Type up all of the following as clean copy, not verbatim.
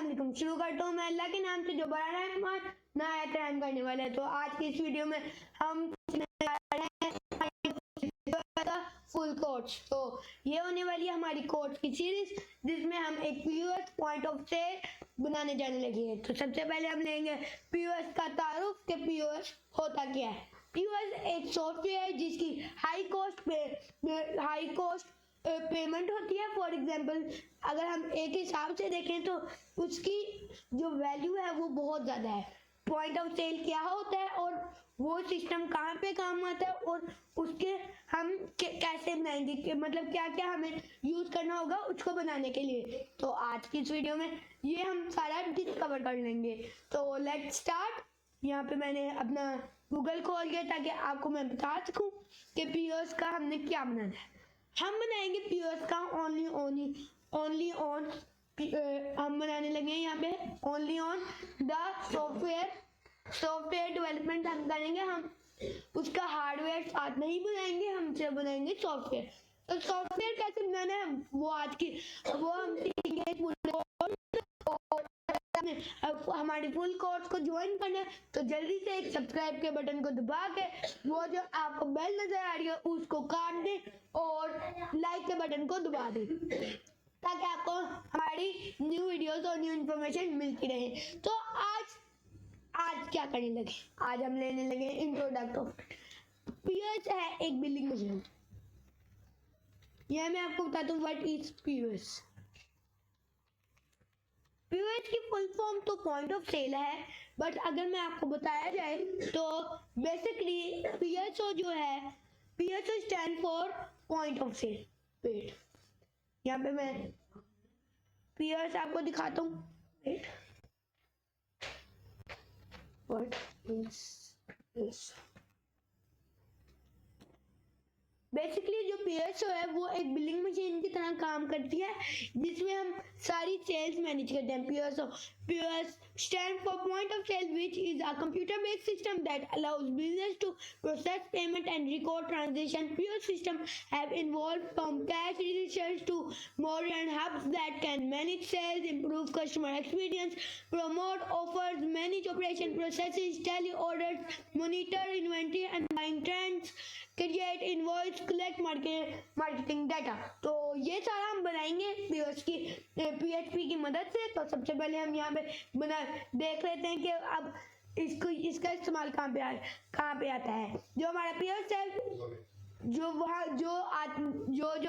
अस्सलाम वालेकुम। शुरू करता हूँ मैं अल्लाह के नाम से जो बड़ा रहमान नहायत रहम करने वाला है। तो आज की इस वीडियो में हम फुल कोर्स, तो ये होने वाली है हमारी कोर्स की सीरीज, जिसमें हम एक पीओएस पॉइंट ऑफ सेल बनाने जाने लगे हैं। तो सबसे पहले हम लेंगे पीओएस का तारुफ के पीओएस होता क्या है। पीओएस एक सॉफ्टवेयर है जिसकी हाई कॉस्ट पेमेंट होती है। फॉर एग्जांपल अगर हम एक हिसाब से देखें तो उसकी जो वैल्यू है वो बहुत ज़्यादा है। पॉइंट ऑफ सेल क्या होता है और वो सिस्टम कहाँ पे काम आता है और उसके हम कैसे बनाएंगे, मतलब क्या क्या हमें यूज़ करना होगा उसको बनाने के लिए। तो आज की इस वीडियो में ये हम सारा डिस्कवर कर लेंगे। तो लेट्स स्टार्ट। यहाँ पे मैंने अपना गूगल खोल लिया ताकि आपको मैं बता सकूँ कि पीओएस का हमने क्या बनाना है। हम बनाएंगे पीओएस का ओनली ऑन हम बनाने लगे हैं यहाँ पे only on the software development हम करेंगे। हम उसका हार्डवेयर साथ नहीं बनाएंगे, हम सिर्फ बनाएंगे सॉफ्टवेयर। तो सॉफ्टवेयर कैसे बनाना है वो हम सीखेंगे। हमारी फुल कोर्स को ज्वाइन करना है तो जल्दी से एक सब्सक्राइब के बटन को दबा के वो जो आपको बेल नजर आ रही है उसको काट दें और लाइक के बटन को दबा दें ताकि आपको हमारी न्यू वीडियोस और न्यू इन्फॉर्मेशन मिलती रहे। तो आज क्या करने लगे, आज हम लेने लगे इंट्रोडक्शन। पीओएस है एक बिलिंग मशीन। यह मैं आपको बताता हूँ व्हाट इज पीओएस। पीओएस की फुल फॉर्म तो पॉइंट ऑफ सेल है, बट अगर मैं आपको बताया जाए तो बेसिकली पीएसओ जो है, PSO stand for point of sale. Wait, यहाँ पे मैं पीओएस आपको दिखाता हूँ। Wait, what is this. Basically जो पीएसओ है वो एक बिलिंग मशीन की तरह काम करती है जिसमें हम सारी सेल्स मैनेज करते हैं। POS stand for point of sale, which is a computer based system that allows business to process payment and record transaction. POS system have evolved from cash registers to modern hubs that can manage sales, improve customer experience, promote offers, manage operation processes, tally orders, monitor inventory and buying trends, create invoice, collect marketing data। तो ये सारा हम बनाएंगे POS की PHP की मदद से। तो सबसे पहले हम यहाँ पे देख लेते हैं कि अब इसका इस्तेमाल कहाँ पे आता है। जो हमारा पीओएस है जो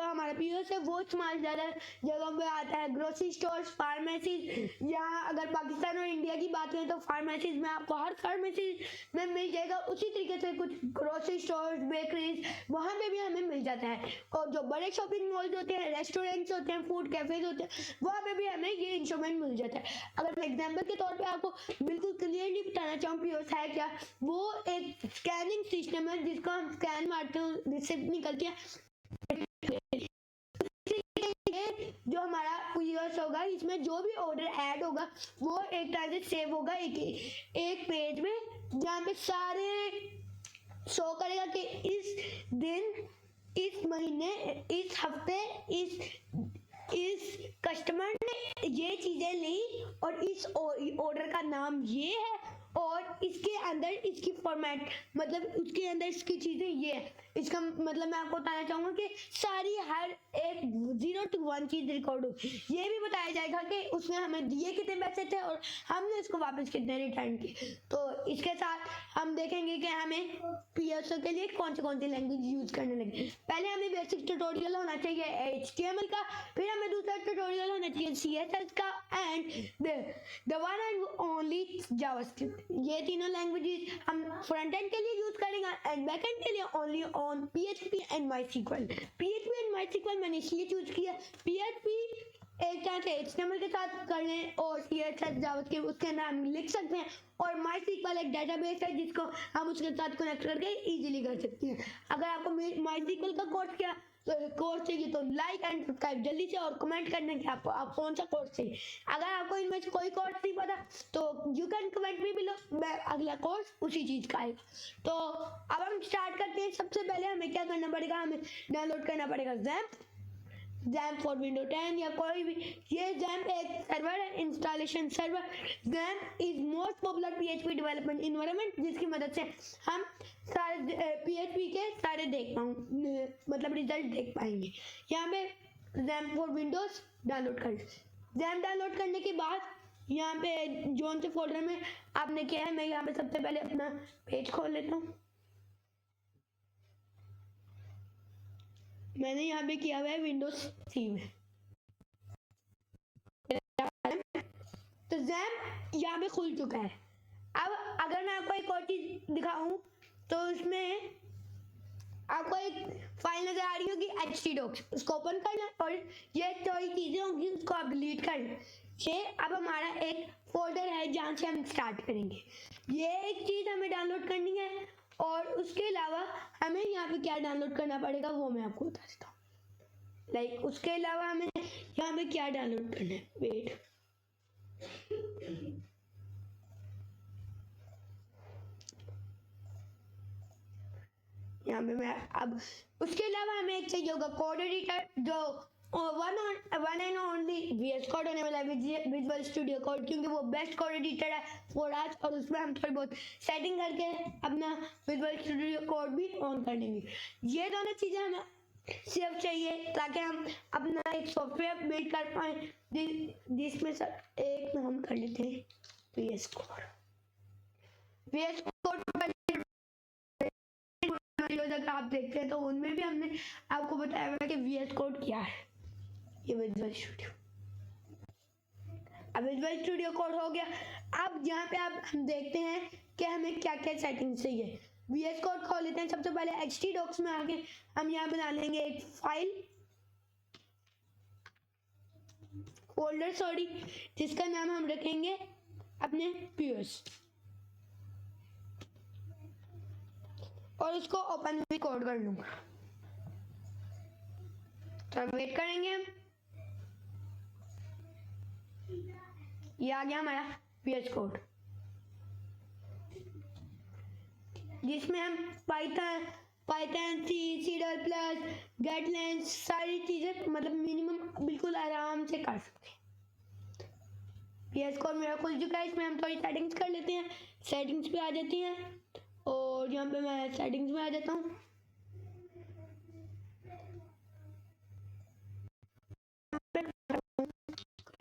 हमारा पीओएस है वो इस्तेमाल ज़्यादा जगहों पे आता है। Grocery stores, pharmacies. यहाँ अगर पाकिस्तान और इंडिया की बात करें तो फार्मेसीज में आपको हर फार्मेसी में मिल जाएगा। उसी तरीके से कुछ ग्रोसरी स्टोर्स, बेकरीज, वहाँ पे भी हमें मिल जाता है। और जो बड़े शॉपिंग मॉल्स होते हैं, रेस्टोरेंट्स होते हैं, फूड कैफेज होते हैं, वहाँ पे भी हमें ये इंस्ट्रूमेंट मिल जाता है। अगर मैं एग्जाम्पल के तौर पर आपको बिल्कुल क्लियरली बताना चाहूँ पीओएस है क्या, वो एक स्कैनिंग सिस्टम है जिसको हम स्कैन मारते हैं, रिसिप्ट निकलती है। जो हमारा पीओएस होगा इसमें जो भी ऑर्डर ऐड होगा वो एक तरह से सेव होगा एक पेज में, जहाँ पे सारे शो करेगा कि इस दिन, इस महीने, इस हफ्ते, इस कस्टमर ने ये चीजें ली और इस ऑर्डर का नाम ये है और इसके अंदर इसकी फॉर्मेट, मतलब उसके अंदर इसकी चीजें ये है। इसका मतलब मैं आपको बताना चाहूँगा कि सारी हर एक 0 to 1 चीज रिकॉर्ड हो। ये भी बताया जाएगा कि उसने हमें दिए कितने पैसे थे और हमने इसको वापस कितने रिटर्न किए। तो इसके साथ हम देखेंगे कि हमें पीओएस के लिए कौन सी लैंग्वेज यूज करने लगे। पहले हमें बेसिक ट्यूटोरियल होना चाहिए HTML का, फिर हमें दूसरा ट्यूटोरियल होना चाहिए CSS का and the one and only JavaScript. ये तीनों लैंग्वेजेस हम फ्रंट एंड के लिए यूज करेंगे एंड बैक एंड के लिए only on PHP and MySQL। PHP and MySQL मैंने इसलिए चूज किया, PHP एक तरह से HTML के साथ करने और CSS जावास्क्रिप्ट उसके अंदर हम लिख सकते हैं और MySQL एक डेटाबेस है जिसको हम उसके साथ कनेक्ट करके इजीली कर सकते हैं। अगर आपको MySQL का कोर्स चाहिए तो लाइक एंड सब्सक्राइब जल्दी से और कमेंट करने कि आप कौन सा कोर्स चाहिए। अगर आपको इनमें से कोई कोर्स नहीं पता तो you can comment me below, मैं अगला कोर्स उसी चीज़ का आएगा। तो अब हम स्टार्ट करते हैं। सबसे पहले हमें क्या करना पड़ेगा, हमें डाउनलोड करना पड़ेगा XAMPP फॉर विंडो 10 या कोई भी, ये XAMPP एक सर्वर है, installation server. XAMPP is most popular PHP development environment, जिसकी मदद से हम सारे PHP के सारे देख पाएंगे, मतलब रिजल्ट देख पाएंगे। यहाँ पे XAMPP फॉर विंडोज डाउनलोड कर, XAMPP डाउनलोड करने के बाद यहाँ पे जोन से फोल्डर में आपने क्या है, मैं यहाँ पे सबसे पहले अपना पेज खोल लेता हूँ। मैंने यहाँ पे किया हुआ है विंडोज 3 में। तो XAMPP यहाँ पे खुल चुका है। अब अगर मैं आपको एक और चीज दिखाऊं तो उसमें आपको एक फाइल नजर आ रही होगी htdocs, उसको ओपन करना और ये थोड़ी चीजें होंगी उसको आप डिलीट कर लें। ये अब हमारा एक फोल्डर है जहाँ से हम स्टार्ट करेंगे। ये एक चीज हमें डाउनलोड करनी है और उसके अलावा हमें यहाँ पे क्या डाउनलोड करना पड़ेगा वो मैं आपको बता देता हूँ। उसके अलावा हमें यहाँ पे क्या डाउनलोड करना है, वेट, यहाँ पे मैं अब उसके अलावा हमें एक चाहिए होगा कोड एडिटर, जो one and only VS code होने वाला है, विजुअल स्टूडियो कोड, क्योंकि वो बेस्ट कोड एडिटर है फॉर आज, और उसमें हम थोड़ी बहुत सेटिंग करके अपना विजुअल स्टूडियो कोड भी ऑन कर लेंगे। ये दोनों चीज़ें हमें सिर्फ चाहिए ताकि हम अपना एक सॉफ्टवेयर बिल्ड कर पाए, जिसमें एक हम कर लेते हैं VS कोड। VS कोड अगर आप देखते हैं तो उनमें भी हमने आपको बताया हुआ कि VS कोड क्या है। ये विजुअल स्टूडियो, अब विजुअल स्टूडियो कोड हो गया। अब यहाँ पे आप हम देखते हैं कि हमें क्या क्या सेटिंग्स चाहिए। VS कोड खोल लेते हैं। सबसे पहले htdocs में आके हम यहाँ बना लेंगे एक फाइल फोल्डर सॉरी, जिसका नाम हम रखेंगे अपने PS, और उसको ओपन भी कोड कर लूंगा। तो वेट करेंगे हम, ये आ गया हमारा VS कोड, जिसमें हम पाइथन C++, गेटलेंस सारी चीजें मतलब मिनिमम बिल्कुल आराम से कर सकते हैं। VS कोड मेरा खुल चुका है। इसमें हम थोड़ी सेटिंग्स कर लेते हैं। सेटिंग्स पे आ जाती हैं और यहाँ पे मैं सेटिंग्स में आ जाता हूँ।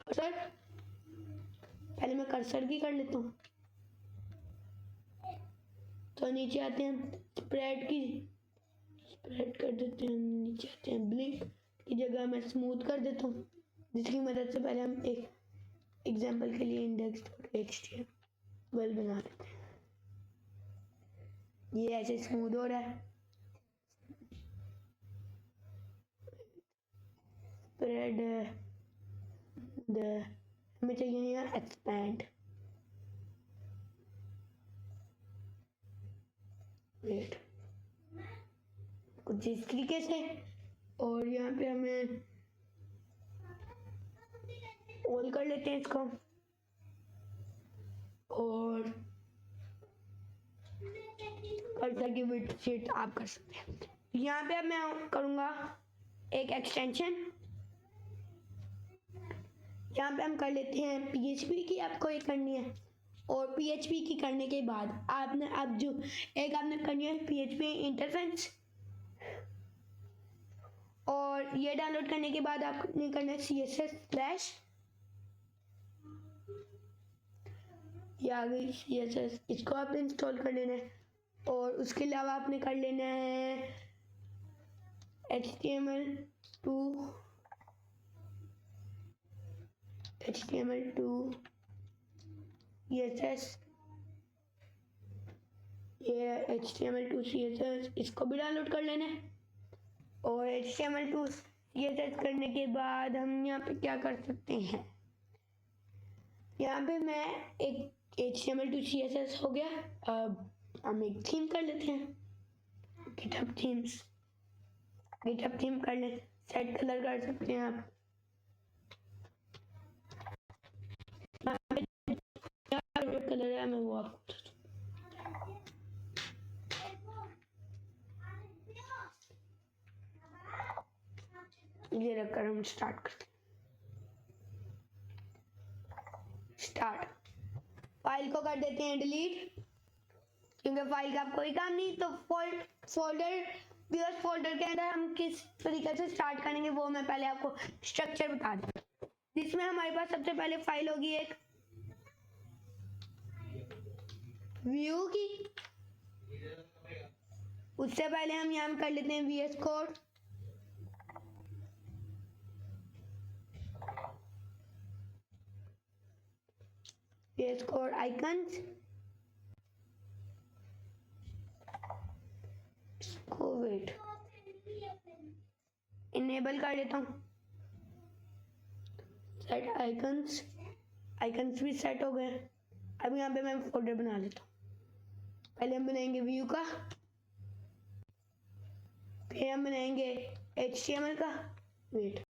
कर्सर, पहले मैं कर्सर की कर लेता हूँ। तो नीचे आते हैं स्प्रेड कर देते हैं, नीचे आते हैं ब्लिंक की जगह मैं स्मूथ कर देता हूँ, जिसकी मदद से पहले हम एक एग्जांपल के लिए index.html बना लेते हैं। ये ऐसे स्मूथ हो रहा है। स्प्रेड हमें चाहिए यहाँ एक्सपैंड, वेट कुछ इस तरीके से, और यहाँ पे हमें ऑल कर लेते हैं इसको, और कर्सर की विड्थ शीट आप कर सकते हैं। यहाँ पे अब मैं करूँगा एक एक्सटेंशन, यहाँ पे हम कर लेते हैं PHP की, आपको ये करनी है, और PHP की करने के बाद आपने अब जो एक आपने करनी है PHP इंटरफेस, और ये डाउनलोड करने के बाद आपने करना है CSS/, ये आ गई CSS, इसको आपने इंस्टॉल कर लेना है, और उसके अलावा आपने कर लेना है HTML2 CSS, ये HTML2 CSS, इसको भी डाउनलोड कर लेना है। और HTML2 CSS करने के बाद हम यहाँ पे क्या कर सकते हैं, यहाँ पे मैं एक HTML2 CSS हो गया। अब हम एक थीम कर लेते हैं, GitHub थीम कर ले, सेट कलर कर सकते हैं आप। कलर है मैं वो आपको ये रखकर हम हम स्टार्ट करते हैं। स्टार्ट। फाइल को कर देते हैं डिलीट, क्योंकि फाइल का कोई काम नहीं। तो फोल्डर फोल्डर के अंदर हम किस तरीके से स्टार्ट करेंगे वो मैं पहले आपको स्ट्रक्चर बता दूं। जिसमें हमारे पास सबसे पहले फाइल होगी एक व्यू की। उससे पहले हम यहाँ कर लेते हैं VS code. VS code icons, इसको वेट इनेबल कर देता हूँ। सेट आइकन्स, आइकन्स भी सेट हो गए। अब यहाँ पे मैं फोल्डर बना लेता हूँ। पहले हम बनाएंगे व्यू का, फिर हम बनाएंगे HTML का। वेट,